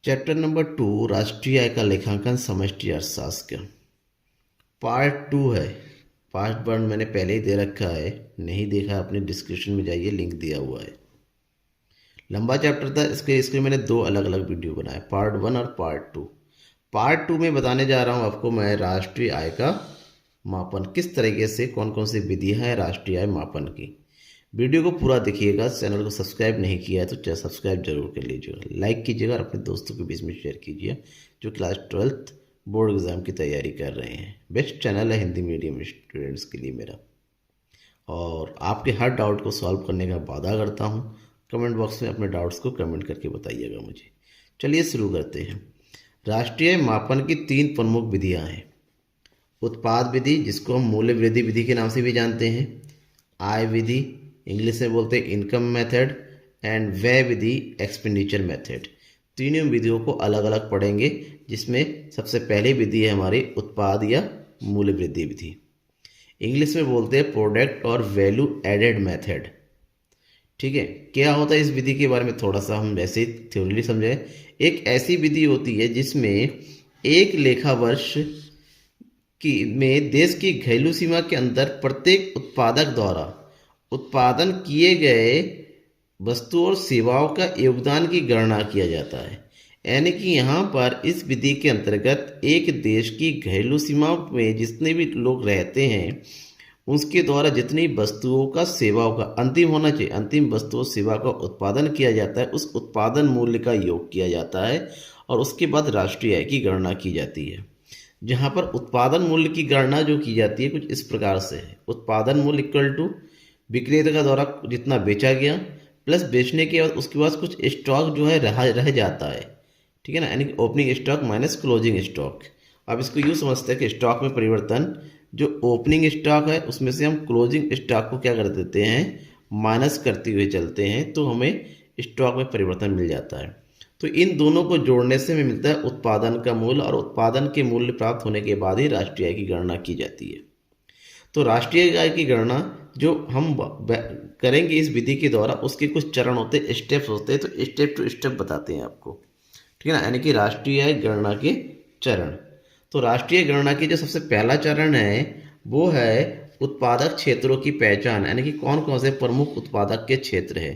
Chapter number 2 राष्ट्रीय आय का लेखांकन समष्टि अर्थशास्त्र का पार्ट 2 है। पार्ट 1 मैंने पहले ही दे रखा है, नहीं देखा अपने डिस्क्रिप्शन में जाइए, लिंक दिया हुआ है। लंबा चैप्टर था, इसके मैंने 2 अलग अलग वीडियो बनाए, पार्ट 1 और पार्ट 2। पार्ट 2 में बताने जा रहा हूँ आपको मैं राष्ट्रीय आय का मापन किस तरीके से, कौन कौन सी विधियाँ हैं राष्ट्रीय आय मापन की। वीडियो को पूरा देखिएगा। चैनल को सब्सक्राइब नहीं किया है तो सब्सक्राइब जरूर कर लीजिएगा, लाइक कीजिएगा और अपने दोस्तों के बीच में शेयर कीजिए जो क्लास 12th बोर्ड एग्ज़ाम की तैयारी कर रहे हैं। बेस्ट चैनल है हिंदी मीडियम स्टूडेंट्स के लिए मेरा, और आपके हर डाउट को सॉल्व करने का वादा करता हूँ। कमेंट बॉक्स में अपने डाउट्स को कमेंट करके बताइएगा मुझे। चलिए शुरू करते हैं। राष्ट्रीय मापन की 3 प्रमुख विधियाँ हैं। उत्पाद विधि, जिसको हम मूल्य वृद्धि विधि के नाम से भी जानते हैं, आय विधि, इंग्लिश में बोलते हैं इनकम मेथड, एंड व्यय विधि, एक्सपेंडिचर मेथड। तीनों विधियों को अलग अलग पढ़ेंगे, जिसमें सबसे पहली विधि है हमारी उत्पाद या मूल्य वृद्धि विधि। इंग्लिश में बोलते हैं प्रोडक्ट और वैल्यू एडेड मेथड। ठीक है, क्या होता है इस विधि के बारे में थोड़ा सा हम वैसे ही थ्योरी समझें। एक ऐसी विधि होती है जिसमें एक लेखा वर्ष की में देश की घरेलू सीमा के अंदर प्रत्येक उत्पादक द्वारा उत्पादन किए गए वस्तु और सेवाओं का योगदान की गणना किया जाता है। यानी कि यहाँ पर इस विधि के अंतर्गत एक देश की घरेलू सीमा में जितने भी लोग रहते हैं उसके द्वारा जितनी वस्तुओं का सेवाओं का अंतिम होना चाहिए, अंतिम वस्तु और सेवा का उत्पादन किया जाता है, उस उत्पादन मूल्य का योग किया जाता है और उसके बाद राष्ट्रीय आय की गणना की जाती है। जहाँ पर उत्पादन मूल्य की गणना जो की जाती है कुछ इस प्रकार से है। उत्पादन मूल्य इक्वल टू विक्रेता का द्वारा जितना बेचा गया प्लस बेचने के बाद उसके बाद कुछ स्टॉक जो है रह जाता है। ठीक है ना, यानी कि opening stock minus closing stock. अब इसको यूँ समझते हैं कि स्टॉक में परिवर्तन, जो ओपनिंग स्टॉक है उसमें से हम क्लोजिंग स्टॉक को क्या कर देते हैं, माइनस करते हुए चलते हैं, तो हमें स्टॉक में परिवर्तन मिल जाता है। तो इन दोनों को जोड़ने से हमें मिलता है उत्पादन का मूल्य, और उत्पादन के मूल्य प्राप्त होने के बाद ही राष्ट्रीय आय की गणना की जाती है। तो राष्ट्रीय आय की गणना जो हम करेंगे इस विधि के द्वारा, उसके कुछ चरण होते हैं, स्टेप्स होते हैं, तो स्टेप टू स्टेप बताते हैं आपको। ठीक है ना, यानी कि राष्ट्रीय आय गणना के चरण। तो राष्ट्रीय गणना की जो सबसे पहला चरण है वो है उत्पादक क्षेत्रों की पहचान, यानी कि कौन कौन से प्रमुख उत्पादक के क्षेत्र है।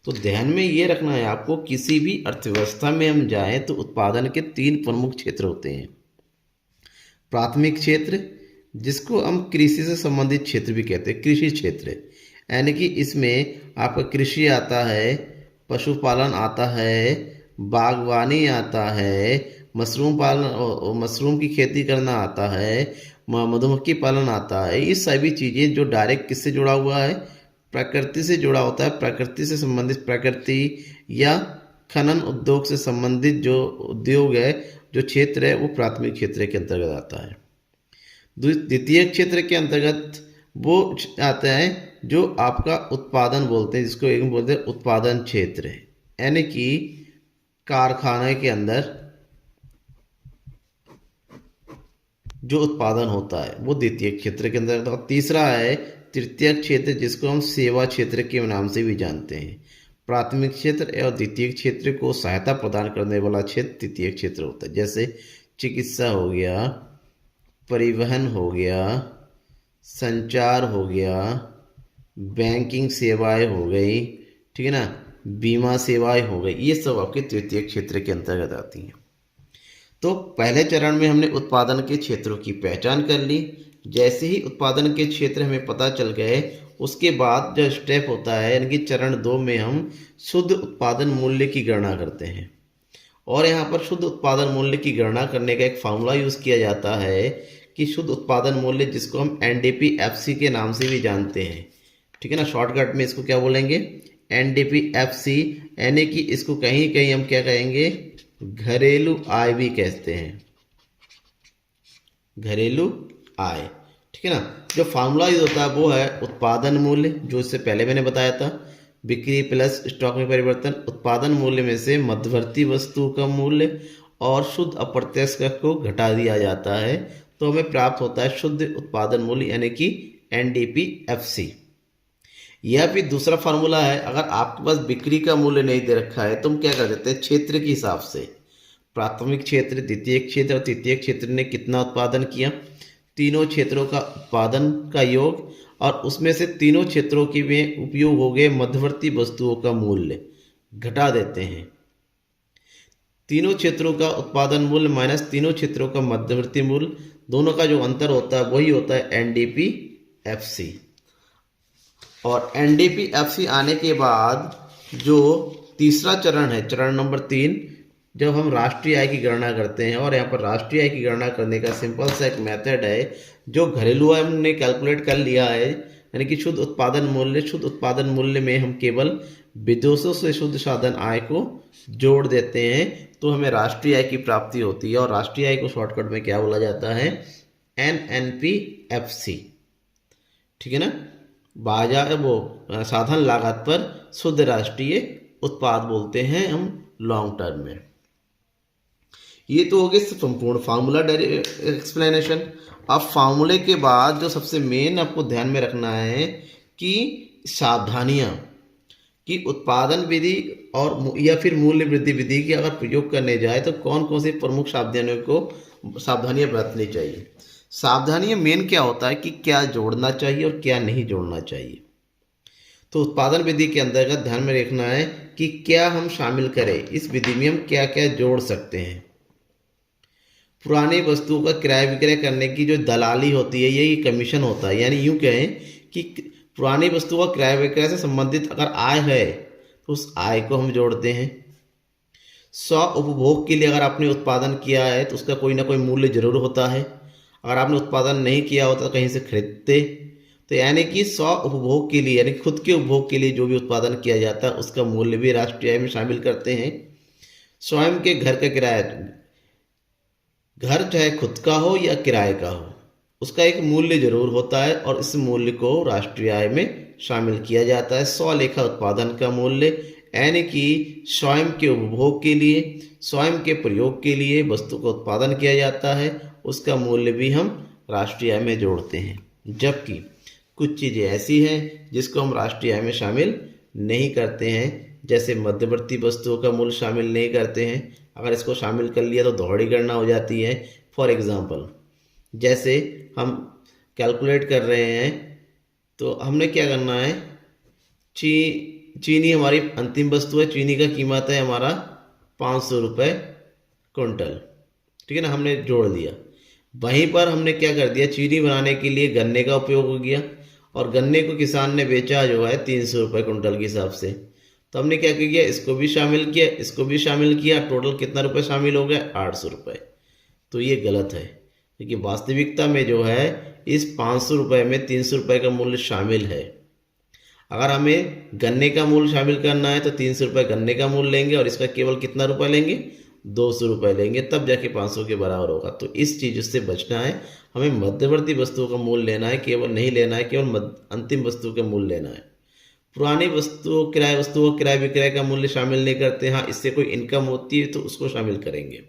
तो ध्यान में ये रखना है आपको, किसी भी अर्थव्यवस्था में हम जाएं तो उत्पादन के 3 प्रमुख क्षेत्र होते हैं। प्राथमिक क्षेत्र, जिसको हम कृषि से संबंधित क्षेत्र भी कहते हैं, कृषि क्षेत्र, यानी कि इसमें आपका कृषि आता है, पशुपालन आता है, बागवानी आता है, मशरूम की खेती करना आता है, मधुमक्खी पालन आता है। ये सभी चीज़ें जो डायरेक्ट किससे जुड़ा हुआ है, प्रकृति से जुड़ा होता है। प्रकृति से संबंधित, प्रकृति या खनन उद्योग से संबंधित जो उद्योग है, जो क्षेत्र है, वो प्राथमिक क्षेत्र के अंतर्गत आता है। द्वितीय क्षेत्र के अंतर्गत वो आता है जो आपका उत्पादन बोलते हैं, जिसको एक बोलते हैं उत्पादन क्षेत्र है, यानी कि कारखाने के अंदर जो उत्पादन होता है वो द्वितीय क्षेत्र के अंदर। और तीसरा है तृतीय क्षेत्र, जिसको हम सेवा क्षेत्र के नाम से भी जानते हैं। प्राथमिक क्षेत्र और द्वितीय क्षेत्र को सहायता प्रदान करने वाला क्षेत्र तृतीय क्षेत्र होता है। जैसे चिकित्सा हो गया, परिवहन हो गया, संचार हो गया, बैंकिंग सेवाएं हो गई, ठीक है ना, बीमा सेवाएं हो गई, ये सब आपके तृतीय क्षेत्र के अंतर्गत आती हैं। तो पहले चरण में हमने उत्पादन के क्षेत्रों की पहचान कर ली। जैसे ही उत्पादन के क्षेत्र हमें पता चल गए, उसके बाद जो स्टेप होता है, यानी कि चरण 2 में हम शुद्ध उत्पादन मूल्य की गणना करते हैं। और यहाँ पर शुद्ध उत्पादन मूल्य की गणना करने का एक फार्मूला यूज़ किया जाता है कि शुद्ध उत्पादन मूल्य, जिसको हम NDP-FC के नाम से भी जानते हैं। ठीक है ना, शॉर्टकट में इसको क्या बोलेंगे, NDP-FC, यानी कि इसको कहीं कहीं हम क्या कहेंगे, घरेलू आय भी कहते हैं, घरेलू आय। ठीक है ना, जो फार्मूला यूज होता है वो है उत्पादन मूल्य, जो इससे पहले मैंने बताया था, बिक्री प्लस स्टॉक में परिवर्तन, उत्पादन मूल्य में से मध्यवर्ती वस्तु का मूल्य और शुद्ध अप्रत्यक्ष कर को घटा दिया जाता है, तो हमें प्राप्त होता है शुद्ध उत्पादन मूल्य, यानी कि NDP-FC। यह भी दूसरा फार्मूला है। अगर आपके पास बिक्री का मूल्य नहीं दे रखा है तो हम क्या कर देते हैं, क्षेत्र के हिसाब से प्राथमिक क्षेत्र, द्वितीयक क्षेत्र और तृतीयक क्षेत्र ने कितना उत्पादन किया, तीनों क्षेत्रों का उत्पादन का योग, और उसमें से तीनों क्षेत्रों के में उपयोग हो गए मध्यवर्ती वस्तुओं का मूल्य घटा देते हैं। तीनों क्षेत्रों का उत्पादन मूल्य माइनस तीनों क्षेत्रों का मध्यवर्ती मूल्य, दोनों का जो अंतर होता है वही होता है एनडीपीएफसी। और एनडीपीएफसी आने के बाद जो तीसरा चरण है, चरण नंबर 3, जब हम राष्ट्रीय आय की गणना करते हैं, और यहाँ पर राष्ट्रीय आय की गणना करने का सिंपल सा एक मेथड है जो घरेलू आय हमने कैलकुलेट कर लिया है, यानी कि शुद्ध उत्पादन मूल्य। शुद्ध उत्पादन मूल्य में हम केवल विदेशों से शुद्ध साधन आय को जोड़ देते हैं तो हमें राष्ट्रीय आय की प्राप्ति होती है। और राष्ट्रीय आय को शॉर्टकट में क्या बोला जाता है, एनएनपीएफसी। ठीक है ना, बाजार वो साधन लागत पर शुद्ध राष्ट्रीय उत्पाद बोलते हैं हम लॉन्ग टर्म में। ये तो हो गई संपूर्ण फार्मूला एक्सप्लेनेशन। अब फार्मूले के बाद जो सबसे मेन आपको ध्यान में रखना है कि सावधानियां कि उत्पादन विधि और या फिर मूल्य वृद्धि विधि की अगर प्रयोग करने जाए तो कौन कौन सी प्रमुख सावधानियां बरतनी चाहिए। सावधानियां मेन क्या होता है कि क्या जोड़ना चाहिए और क्या नहीं जोड़ना चाहिए। तो उत्पादन विधि के अंतर्गत ध्यान में रखना है कि क्या हम शामिल करें, इस विधि में हम क्या क्या जोड़ सकते हैं। पुरानी वस्तुओं का क्रय विक्रय करने की जो दलाली होती है, यही कमीशन होता है। यानी यूँ कहें कि पुरानी वस्तुओं का क्रय विक्रय से संबंधित अगर आय है तो उस आय को हम जोड़ते हैं। स्व उपभोग के लिए अगर आपने उत्पादन किया है तो उसका कोई ना कोई मूल्य जरूर होता है। अगर आपने उत्पादन नहीं किया होता तो कहीं से खरीदते, तो यानी कि स्व उपभोग के लिए यानी खुद के उपभोग के लिए जो भी उत्पादन किया जाता है उसका मूल्य भी राष्ट्रीय आय में शामिल करते हैं। स्वयं के घर का किराया, घर चाहे खुद का हो या किराए का हो, उसका एक मूल्य जरूर होता है और इस मूल्य को राष्ट्रीय आय में शामिल किया जाता है। स्वलेखा उत्पादन का मूल्य यानी कि स्वयं के उपभोग के लिए, स्वयं के प्रयोग के लिए वस्तु का उत्पादन किया जाता है, उसका मूल्य भी हम राष्ट्रीय आय में जोड़ते हैं। जबकि कुछ चीज़ें ऐसी हैं जिसको हम राष्ट्रीय आय में शामिल नहीं करते हैं, जैसे मध्यवर्ती वस्तुओं का मूल्य शामिल नहीं करते हैं। अगर इसको शामिल कर लिया तो दोहरी गणना हो जाती है। फॉर एग्जांपल, जैसे हम कैलकुलेट कर रहे हैं तो हमने क्या करना है, चीनी हमारी अंतिम वस्तु है, चीनी का कीमत है हमारा 500 रुपये कुंटल। ठीक है ना, हमने जोड़ दिया। वहीं पर हमने क्या कर दिया, चीनी बनाने के लिए गन्ने का उपयोग हो गया और गन्ने को किसान ने बेचा जो है 300 रुपये कुंटल के हिसाब से। तो हमने क्या किया, इसको भी शामिल किया, इसको भी शामिल किया, टोटल कितना रुपए शामिल हो गए, 800 रुपये। तो ये गलत है क्योंकि वास्तविकता में जो है इस 500 रुपये में 300 रुपये का मूल्य शामिल है। अगर हमें गन्ने का मूल्य शामिल करना है तो 300 रुपये गन्ने का मूल्य लेंगे और इसका केवल कितना रुपये लेंगे, 200 रुपये लेंगे, तब जाके 500 के बराबर होगा। तो इस चीज़ से बचना है, हमें मध्यवर्ती वस्तुओं का मूल्य लेना है, केवल नहीं लेना है केवल अंतिम वस्तु का मूल्य लेना है। पुरानी वस्तुओं किराए विक्रय का मूल्य शामिल नहीं करते। हाँ, इससे कोई इनकम होती है तो उसको शामिल करेंगे।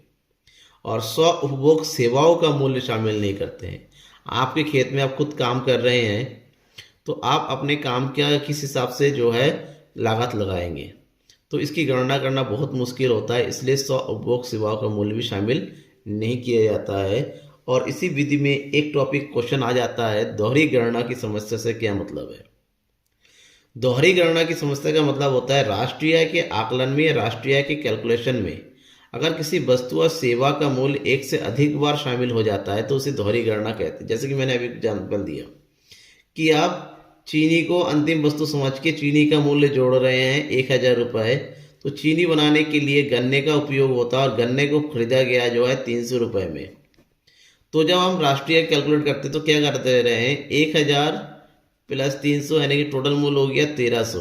और स्व उपभोग सेवाओं का मूल्य शामिल नहीं करते हैं। आपके खेत में आप खुद काम कर रहे हैं तो आप अपने काम का किस हिसाब से जो है लागत लगाएंगे, तो इसकी गणना करना बहुत मुश्किल होता है। इसलिए स्व उपभोग सेवाओं का मूल्य भी शामिल नहीं किया जाता है। और इसी विधि में एक टॉपिक क्वेश्चन आ जाता है, दोहरी गणना की समस्या से क्या मतलब है। दोहरी गणना की समस्या का मतलब होता है राष्ट्रीय आय के आकलन में या राष्ट्रीय आय के कैलकुलेशन में अगर किसी वस्तु और सेवा का मूल्य एक से अधिक बार शामिल हो जाता है तो उसे दोहरी गणना कहते हैं। जैसे कि मैंने अभी एग्जाम्पल दिया कि आप चीनी को अंतिम वस्तु समझ के चीनी का मूल्य जोड़ रहे हैं 1000 रुपये, तो चीनी बनाने के लिए गन्ने का उपयोग होता है और गन्ने को खरीदा गया जो है 300 रुपये में। तो जब हम राष्ट्रीय कैलकुलेट करते तो क्या करते रहे हैं, 1000 प्लस 300 यानी कि टोटल मूल्य हो गया 1300।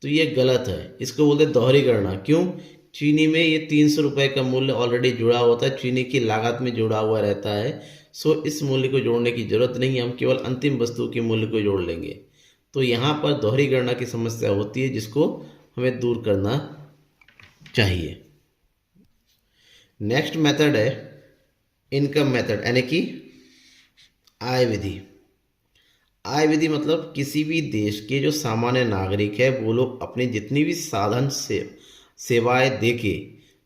तो ये गलत है, इसको बोलते हैं दोहरी गणना। क्यों, चीनी में ये 300 रुपये का मूल्य ऑलरेडी जुड़ा होता है, चीनी की लागत में जुड़ा हुआ रहता है। सो इस मूल्य को जोड़ने की जरूरत नहीं है, हम केवल अंतिम वस्तु के मूल्य को जोड़ लेंगे। तो यहाँ पर दोहरी गणना की समस्या होती है जिसको हमें दूर करना चाहिए। नेक्स्ट मेथड है इनकम मेथड यानी कि आय विधि। आय विधि मतलब किसी भी देश के जो सामान्य नागरिक है वो लोग अपनी जितनी भी साधन से सेवाएं देके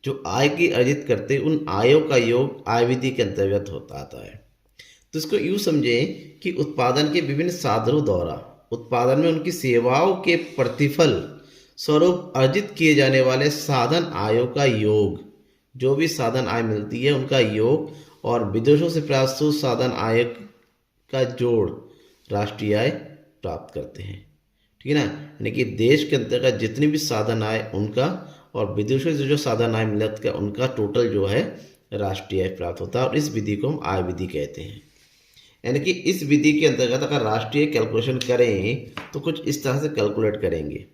जो आय की अर्जित करते उन आयों का योग आय विधि के अंतर्गत होता आता है। तो इसको यूँ समझें कि उत्पादन के विभिन्न साधनों द्वारा उत्पादन में उनकी सेवाओं के प्रतिफल स्वरूप अर्जित किए जाने वाले साधन आयों का योग, जो भी साधन आय मिलती है उनका योग, और विदेशों से प्राप्त साधन आय का जोड़ राष्ट्रीय आय प्राप्त करते हैं। ठीक है ना, यानी कि देश के अंतर्गत जितनी भी साधन आय उनका और विदेशों से जो साधन आय मिलता है उनका टोटल जो है राष्ट्रीय आय प्राप्त होता है, और इस विधि को हम आय विधि कहते हैं। यानी कि इस विधि के अंतर्गत अगर राष्ट्रीय कैलकुलेशन करें तो कुछ इस तरह से कैलकुलेट करेंगे।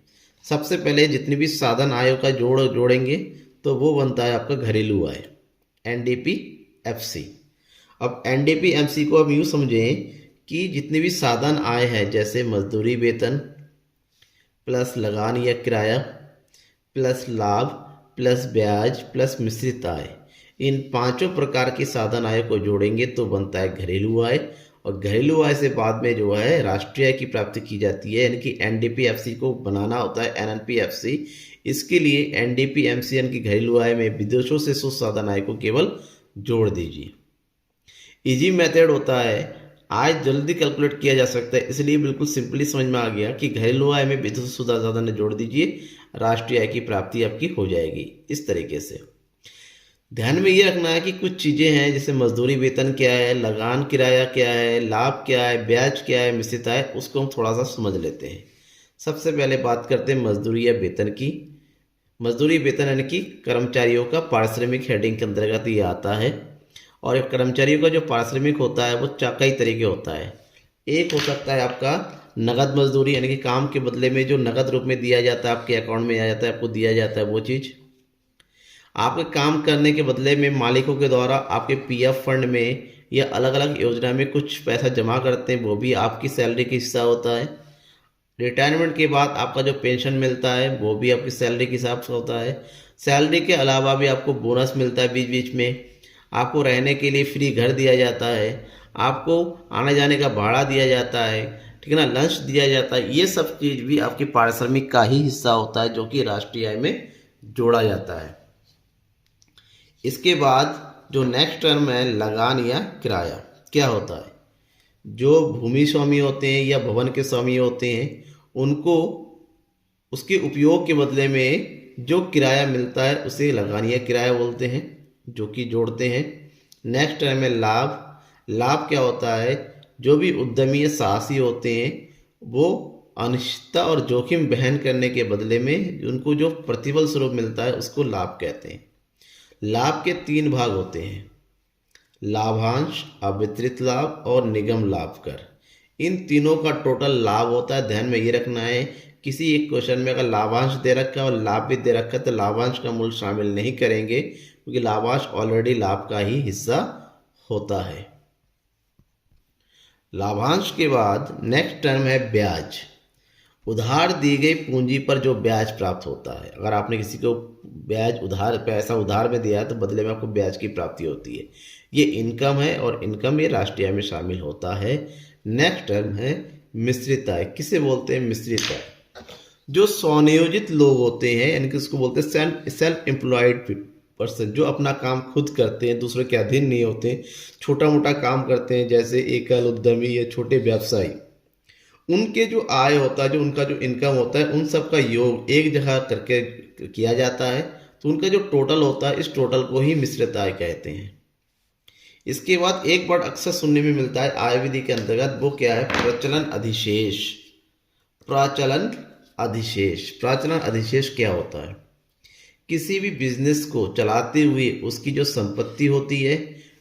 सबसे पहले जितनी भी साधन आयों का जोड़ेंगे तो वो बनता है आपका घरेलू आय, NDP-FC। अब NDP-MC को अब यूँ समझें कि जितनी भी साधन आय है, जैसे मजदूरी वेतन प्लस लगान या किराया प्लस लाभ प्लस ब्याज प्लस मिश्रित आय, इन पांचों प्रकार की साधन आय को जोड़ेंगे तो बनता है घरेलू आय, और घरेलू आय से बाद में जो है राष्ट्रीय आय की प्राप्ति की जाती है। यानी कि NDP-FC को बनाना होता है NNP-FC। इसके लिए NDP-MC यानी कि घरेलू आय में विदेशों से साधन आय को केवल जोड़ दीजिए। इजी मेथड होता है, आय जल्दी कैलकुलेट किया जा सकता है, इसलिए बिल्कुल सिंपली समझ में आ गया कि घरेलू आय में विदेशों से साधन आय जोड़ दीजिए, राष्ट्रीय आय की प्राप्ति आपकी हो जाएगी। इस तरीके से ध्यान में ये रखना है कि कुछ चीज़ें हैं जैसे मजदूरी वेतन क्या है, लगान किराया क्या है, लाभ क्या है, ब्याज क्या है, मिश्रित आय, उसको हम थोड़ा सा समझ लेते हैं। सबसे पहले बात करते हैं मजदूरी या वेतन की। मजदूरी वेतन यानी कि कर्मचारियों का पारिश्रमिक हेडिंग के अंतर्गत ये आता है, और कर्मचारियों का जो पारिश्रमिक होता है वो कई तरीके होता है। एक हो सकता है आपका नगद मजदूरी, यानी कि काम के बदले में जो नगद रूप में दिया जाता है, आपके अकाउंट में आ जाता है, आपको दिया जाता है वो चीज़। आपके काम करने के बदले में मालिकों के द्वारा आपके PF फंड में या अलग अलग योजना में कुछ पैसा जमा करते हैं, वो भी आपकी सैलरी का हिस्सा होता है। रिटायरमेंट के बाद आपका जो पेंशन मिलता है वो भी आपकी सैलरी के हिसाब से होता है। सैलरी के अलावा भी आपको बोनस मिलता है बीच बीच में, आपको रहने के लिए फ्री घर दिया जाता है, आपको आने जाने का भाड़ा दिया जाता है, ठीक है ना, लंच दिया जाता है। ये सब चीज़ भी आपकी पारिश्रमिक का ही हिस्सा होता है, जो कि राष्ट्रीय आय में जोड़ा जाता है। इसके बाद जो नेक्स्ट टर्म है लगान या किराया, क्या होता है, जो भूमि स्वामी होते हैं या भवन के स्वामी होते हैं उनको उसके उपयोग के बदले में जो किराया मिलता है उसे लगान या किराया बोलते हैं, जो कि जोड़ते हैं। नेक्स्ट टर्म है लाभ। लाभ क्या होता है, जो भी उद्यमी या साहसी होते हैं वो अनिश्चितता और जोखिम वहन करने के बदले में उनको जो प्रतिफल स्वरूप मिलता है उसको लाभ कहते हैं। लाभ के 3 भाग होते हैं, लाभांश, अवितरित लाभ और निगम लाभ कर। इन तीनों का टोटल लाभ होता है। ध्यान में ये रखना है, किसी एक क्वेश्चन में अगर लाभांश दे रखा है और लाभ भी दे रखा है तो लाभांश का मूल्य शामिल नहीं करेंगे, क्योंकि लाभांश ऑलरेडी लाभ का ही हिस्सा होता है। लाभांश के बाद नेक्स्ट टर्म है ब्याज। उधार दी गई पूंजी पर जो ब्याज प्राप्त होता है, अगर आपने किसी को ब्याज पैसा उधार में दिया है तो बदले में आपको ब्याज की प्राप्ति होती है। ये इनकम है, और इनकम ये राष्ट्रीय आय में शामिल होता है। नेक्स्ट टर्म है मिश्रित आय। किसे बोलते हैं मिश्रित आय, जो स्वनियोजित लोग होते हैं, यानी कि उसको बोलते हैं सेल्फ एम्प्लॉयड पर्सन, जो अपना काम खुद करते हैं, दूसरे के अधीन नहीं होते, छोटा मोटा काम करते हैं, जैसे एकल उद्यमी या छोटे व्यवसायी। उनके जो आय होता है, जो उनका जो इनकम होता है, उन सब का योग एक जगह करके किया जाता है, तो उनका जो टोटल होता है इस टोटल को ही मिश्रित आय कहते हैं। इसके बाद एक वर्ड अक्सर सुनने में मिलता है आय विधि के अंतर्गत, वो क्या है, प्रचलन अधिशेष। प्रचलन अधिशेष, प्रचलन अधिशेष क्या होता है, किसी भी बिजनेस को चलाते हुए उसकी जो संपत्ति होती है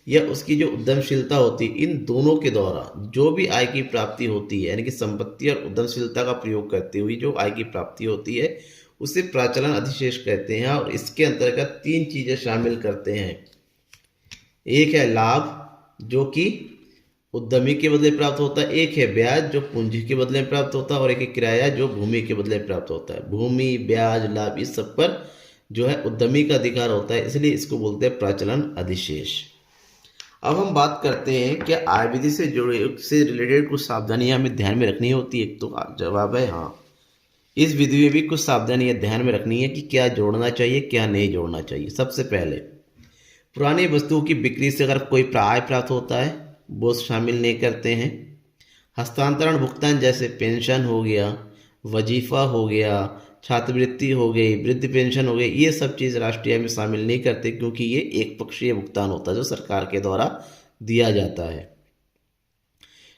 या उसकी जो उद्यमशीलता होती है, इन दोनों के द्वारा जो भी आय की प्राप्ति होती है, यानी कि संपत्ति और उद्यमशीलता का प्रयोग करते हुए जो आय की प्राप्ति होती है उसे प्रचलन अधिशेष कहते हैं। और इसके अंतर्गत 3 चीज़ें शामिल करते हैं। एक है लाभ, जो कि उद्यमी के बदले प्राप्त होता है, एक है ब्याज जो पूंजी के बदले में प्राप्त होता है, और एक है किराया जो भूमि के बदले में प्राप्त होता है। भूमि, ब्याज, लाभ, इस सब पर जो है उद्यमी का अधिकार होता है, इसलिए इसको बोलते हैं प्रचलन अधिशेष। अब हम बात करते हैं कि आय विधि से जुड़े से रिलेटेड कुछ सावधानियां हमें ध्यान में रखनी होती है। एक तो जवाब है हाँ। इस विधि में भी कुछ सावधानियां ध्यान में रखनी है कि क्या जोड़ना चाहिए क्या नहीं जोड़ना चाहिए। सबसे पहले पुरानी वस्तुओं की बिक्री से अगर कोई आय प्राप्त होता है वो शामिल नहीं करते हैं। हस्तांतरण भुगतान जैसे पेंशन हो गया, वजीफा हो गया, छात्रवृत्ति हो गई, वृद्ध पेंशन हो गई, ये सब चीज़ राष्ट्रीय आय में शामिल नहीं करते क्योंकि ये एक पक्षीय भुगतान होता है जो सरकार के द्वारा दिया जाता है।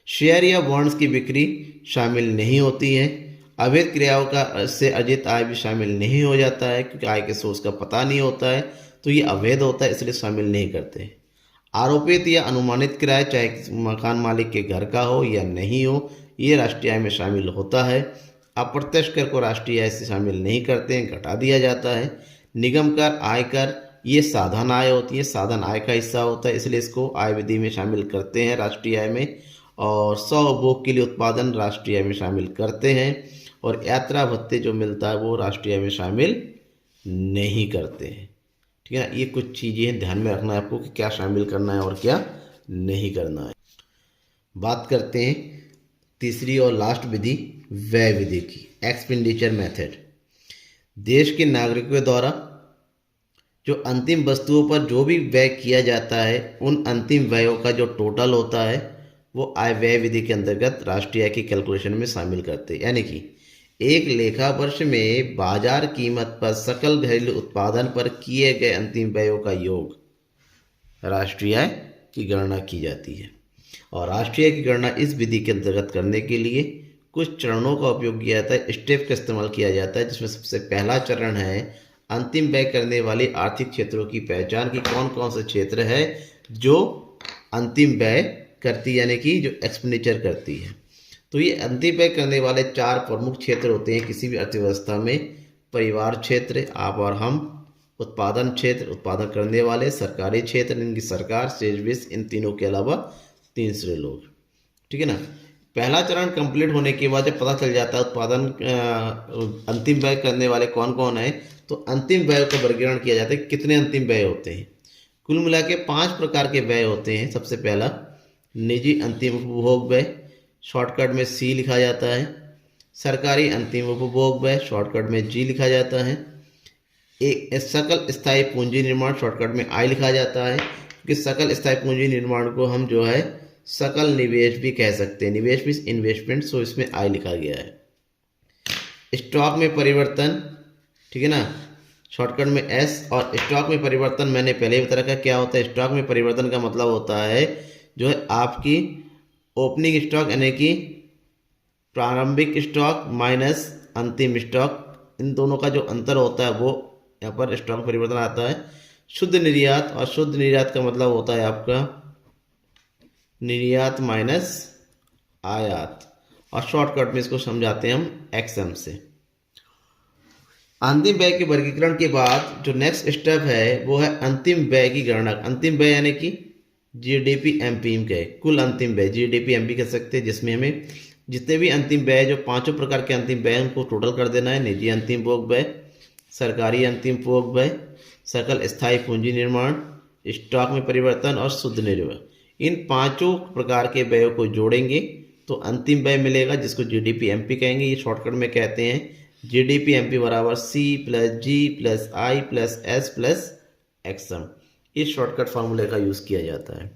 शेयर या बॉन्ड्स की बिक्री शामिल नहीं होती है। अवैध क्रियाओं का से अर्जित आय भी शामिल नहीं हो जाता है क्योंकि आय के सोर्स का पता नहीं होता है तो ये अवैध होता है, इसलिए शामिल नहीं करते। आरोपित या अनुमानित किराया चाहे मकान मालिक के घर का हो या नहीं हो, ये राष्ट्रीय आय में शामिल होता है। अप्रत्यक्ष कर को राष्ट्रीय आय से शामिल नहीं करते हैं, घटा दिया जाता है। निगम कर, आयकर, ये साधन आय होती है, साधन आय का हिस्सा होता है, इसलिए इसको आय विधि में शामिल करते हैं राष्ट्रीय आय में। और स्वउपभोग के लिए उत्पादन राष्ट्रीय आय में शामिल करते हैं। और यात्रा भत्ते जो मिलता है वो राष्ट्रीय आय में शामिल नहीं करते हैं। ठीक है ना, ये कुछ चीज़ें ध्यान में रखना है आपको कि क्या शामिल करना है और क्या नहीं करना है। बात करते हैं तीसरी और लास्ट विधि, व्यय विधि की, एक्सपेंडिचर मेथड। देश के नागरिकों द्वारा जो अंतिम वस्तुओं पर जो भी व्यय किया जाता है उन अंतिम व्ययों का जो टोटल होता है वो आय व्यय विधि के अंतर्गत राष्ट्रीय आय की कैलकुलेशन में शामिल करते हैं। यानी कि एक लेखा वर्ष में बाजार कीमत पर सकल घरेलू उत्पादन पर किए गए अंतिम व्ययों का योग राष्ट्रीय आय की गणना की जाती है। और राष्ट्रीय आय की गणना इस विधि के अंतर्गत करने के लिए कुछ चरणों का उपयोग किया जाता है, स्टेप का इस्तेमाल किया जाता है, जिसमें सबसे पहला चरण है अंतिम व्यय करने वाले आर्थिक क्षेत्रों की पहचान की कौन कौन से क्षेत्र है जो अंतिम व्यय करती है, यानी कि जो एक्सपेंडिचर करती है। तो ये अंतिम व्यय करने वाले 4 प्रमुख क्षेत्र होते हैं किसी भी अर्थव्यवस्था में। परिवार क्षेत्र, आप और हम, उत्पादन क्षेत्र, उत्पादन करने वाले, सरकारी क्षेत्र, इनकी सरकार, शेष इन तीनों के अलावा तीसरे लोग। ठीक है ना। पहला चरण कंप्लीट होने के बाद जब पता चल जाता है उत्पादन अंतिम व्यय करने वाले कौन कौन है, तो अंतिम व्यय का वर्गीकरण किया जाता है कितने अंतिम व्यय होते हैं। कुल मिला के 5 प्रकार के व्यय होते हैं। सबसे पहला निजी अंतिम उपभोग व्यय, शॉर्टकट में सी लिखा जाता है। सरकारी अंतिम उपभोग व्यय, शॉर्टकट में जी लिखा जाता है। एक सकल स्थायी पूंजी निर्माण, शॉर्टकट में आई लिखा जाता है क्योंकि सकल स्थायी पूंजी निर्माण को हम जो है सकल निवेश भी कह सकते हैं। निवेश मीन्स इन्वेस्टमेंट, सो इसमें आई लिखा गया है। स्टॉक में परिवर्तन, ठीक है ना, शॉर्टकट में एस। और स्टॉक में परिवर्तन मैंने पहले ही बता रखा क्या होता है। स्टॉक में परिवर्तन का मतलब होता है जो है आपकी ओपनिंग स्टॉक यानी कि प्रारंभिक स्टॉक माइनस अंतिम स्टॉक, इन दोनों का जो अंतर होता है वो यहाँ पर स्टॉक परिवर्तन आता है। शुद्ध निर्यात, और शुद्ध निर्यात का मतलब होता है आपका निर्यात माइनस आयात, और शॉर्टकट में इसको समझाते हैं हम एक्सएम से। अंतिम व्यय के वर्गीकरण के बाद जो नेक्स्ट स्टेप है वो है अंतिम व्यय की गणना। अंतिम व्यय यानी कि जीडीपी एमपीएम के कुल अंतिम व्यय, जीडीपी एमपी कह सकते हैं, जिसमें हमें जितने भी अंतिम व्यय जो 5 प्रकार के अंतिम व्यय उनको टोटल कर देना है। निजी अंतिम उपभोग व्यय, सरकारी अंतिम उपभोग व्यय, सकल स्थायी पूंजी निर्माण, स्टॉक में परिवर्तन और शुद्ध निर्यात। इन 5 प्रकार के व्ययों को जोड़ेंगे तो अंतिम व्यय मिलेगा जिसको जीडीपी एमपी कहेंगे। ये शॉर्टकट में कहते हैं जीडीपी एमपी बराबर सी प्लस जी प्लस आई प्लस एस प्लस एक्सएम। इस शॉर्टकट फार्मूले का यूज़ किया जाता है।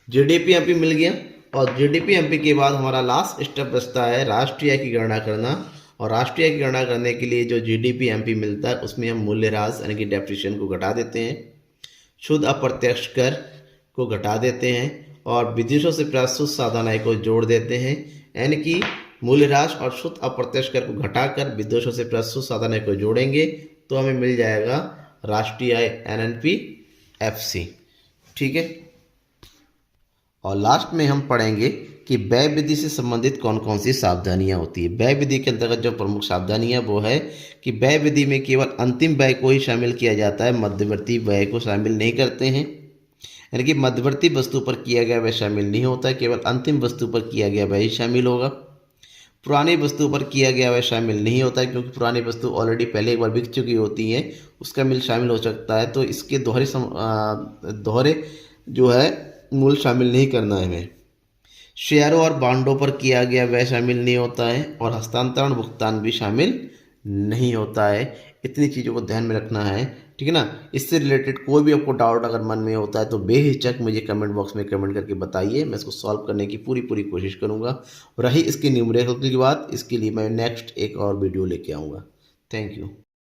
जीडीपी एमपी मिल गया, और जीडीपी एमपी के बाद हमारा लास्ट स्टेप बचता है राष्ट्रीय आय की गणना करना। और राष्ट्रीय आय की गणना करने के लिए जो जीडीपी एमपी मिलता है उसमें हम मूल्यह्रास यानी कि डेप्रिसिएशन को घटा देते हैं, शुद्ध अप्रत्यक्ष कर को घटा देते हैं और विदेशों से प्राप्त शुद्ध साधन आय को जोड़ देते हैं। यानी कि मूल्यह्रास और शुद्ध अप्रत्यक्ष कर को घटाकर विदेशों से प्राप्त शुद्ध साधन आय को जोड़ेंगे तो हमें मिल जाएगा राष्ट्रीय आय एनएनपी एफसी। ठीक है। और लास्ट में हम पढ़ेंगे कि व्यय विधि से संबंधित कौन कौन सी सावधानियां होती है। व्यय विधि के अंतर्गत जो प्रमुख सावधानियां वो है कि व्यय विधि में केवल अंतिम व्यय को ही शामिल किया जाता है, मध्यवर्ती व्यय को शामिल नहीं करते हैं। यानी कि मध्यवर्ती वस्तु पर किया गया व्यय शामिल नहीं होता है, केवल अंतिम वस्तु पर किया गया व्यय ही शामिल होगा। पुरानी वस्तु पर किया गया व्यय शामिल नहीं होता है क्योंकि पुरानी वस्तु ऑलरेडी पहले एक बार बिक चुकी होती है, उसका मिल शामिल हो सकता है, तो इसके दोहरे जो है मूल शामिल नहीं करना है हमें। शेयरों और बांडों पर किया गया व्यय शामिल नहीं होता है और हस्तांतरण भुगतान भी शामिल नहीं होता है। इतनी चीज़ों को ध्यान में रखना है, ठीक है ना। इससे रिलेटेड कोई भी आपको डाउट अगर मन में होता है तो बेहिचक मुझे कमेंट बॉक्स में कमेंट करके बताइए, मैं इसको सॉल्व करने की पूरी पूरी कोशिश करूँगा। रही इसकी न्यूमेरिकल की बात, इसके लिए मैं नेक्स्ट एक और वीडियो लेके आऊँगा। Thank you.